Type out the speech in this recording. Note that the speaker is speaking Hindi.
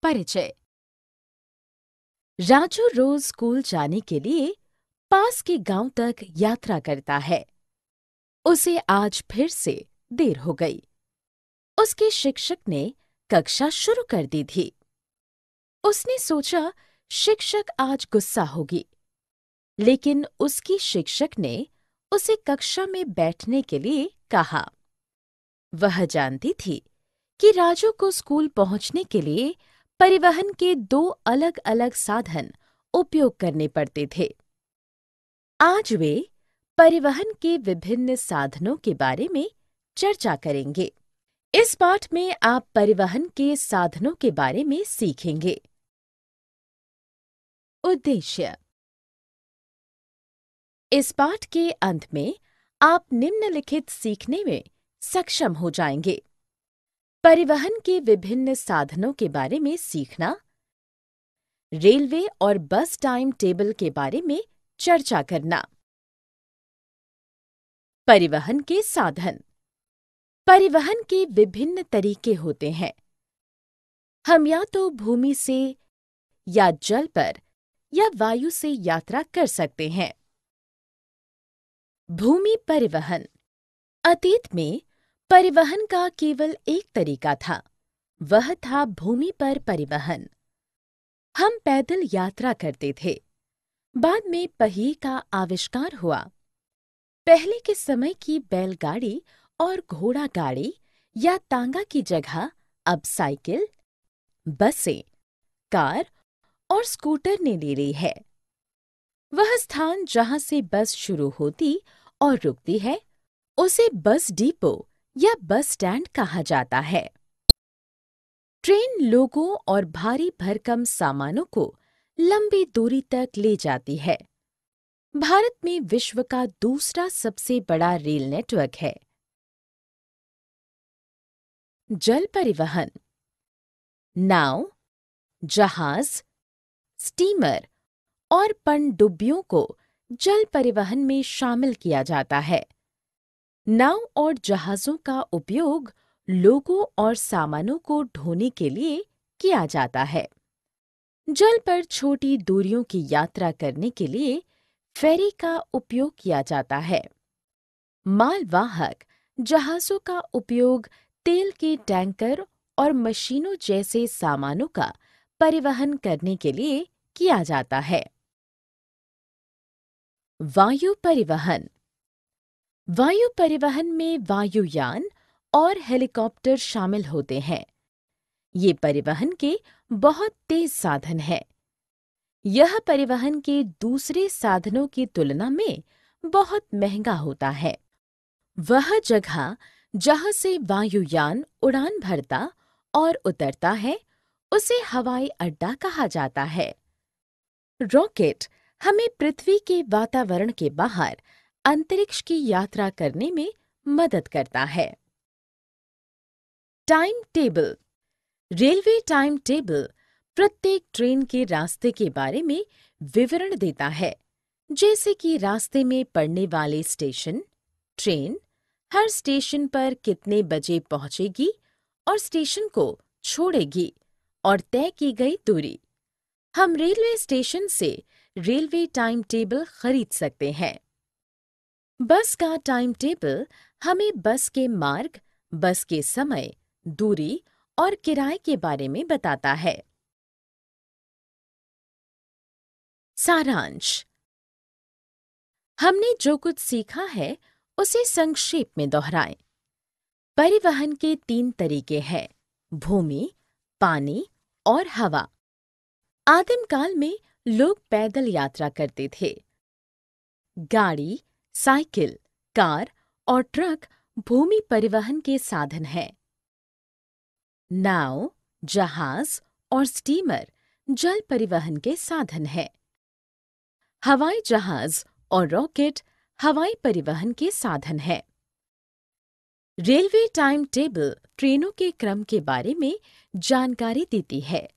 परिचय। राजू रोज स्कूल जाने के लिए पास के गांव तक यात्रा करता है। उसे आज फिर से देर हो गई। उसके शिक्षक ने कक्षा शुरू कर दी थी। उसने सोचा शिक्षक आज गुस्सा होगी, लेकिन उसकी शिक्षक ने उसे कक्षा में बैठने के लिए कहा। वह जानती थी कि राजू को स्कूल पहुंचने के लिए परिवहन के 2 अलग-अलग साधन उपयोग करने पड़ते थे। आज वे परिवहन के विभिन्न साधनों के बारे में चर्चा करेंगे। इस पाठ में आप परिवहन के साधनों के बारे में सीखेंगे। उद्देश्य। इस पाठ के अंत में आप निम्नलिखित सीखने में सक्षम हो जाएंगे। परिवहन के विभिन्न साधनों के बारे में सीखना, रेलवे और बस टाइम टेबल के बारे में चर्चा करना। परिवहन के साधन। परिवहन के विभिन्न तरीके होते हैं। हम या तो भूमि से या जल पर या वायु से यात्रा कर सकते हैं। भूमि परिवहन। अतीत में परिवहन का केवल एक तरीका था, वह था भूमि पर परिवहन। हम पैदल यात्रा करते थे। बाद में पहिए का आविष्कार हुआ। पहले के समय की बैलगाड़ी और घोड़ा गाड़ी या तांगा की जगह अब साइकिल, बसें, कार और स्कूटर ने ले ली है। वह स्थान जहां से बस शुरू होती और रुकती है, उसे बस डिपो या बस स्टैंड कहा जाता है। ट्रेन लोगों और भारी भरकम सामानों को लंबी दूरी तक ले जाती है। भारत में विश्व का दूसरा सबसे बड़ा रेल नेटवर्क है। जल परिवहन। नाव, जहाज, स्टीमर और पनडुब्बियों को जल परिवहन में शामिल किया जाता है। नाव और जहाज़ों का उपयोग लोगों और सामानों को ढोने के लिए किया जाता है। जल पर छोटी दूरियों की यात्रा करने के लिए फेरी का उपयोग किया जाता है। मालवाहक जहाज़ों का उपयोग तेल के टैंकर और मशीनों जैसे सामानों का परिवहन करने के लिए किया जाता है। वायु परिवहन। वायु परिवहन में वायुयान और हेलीकॉप्टर शामिल होते हैं। ये परिवहन के बहुत तेज साधन हैं। यह परिवहन के दूसरे साधनों की तुलना में बहुत महंगा होता है। वह जगह जहां से वायुयान उड़ान भरता और उतरता है, उसे हवाई अड्डा कहा जाता है। रॉकेट हमें पृथ्वी के वातावरण के बाहर अंतरिक्ष की यात्रा करने में मदद करता है। Time table. Railway time table प्रत्येक ट्रेन के रास्ते के बारे में विवरण देता है, जैसे कि रास्ते में पड़ने वाले स्टेशन, ट्रेन हर स्टेशन पर कितने बजे पहुंचेगी और स्टेशन को छोड़ेगी और तय की गई दूरी। हम रेलवे स्टेशन से रेलवे टाइम टेबल खरीद सकते हैं। बस का टाइम टेबल हमें बस के मार्ग, बस के समय, दूरी और किराए के बारे में बताता है। सारांश। हमने जो कुछ सीखा है उसे संक्षेप में दोहराएं। परिवहन के 3 तरीके हैं: भूमि, पानी और हवा। आदिम काल में लोग पैदल यात्रा करते थे। गाड़ी, साइकिल, कार और ट्रक भूमि परिवहन के साधन हैं। नाव, जहाज और स्टीमर जल परिवहन के साधन हैं। हवाई जहाज और रॉकेट हवाई परिवहन के साधन हैं। रेलवे टाइम टेबल ट्रेनों के क्रम के बारे में जानकारी देती है।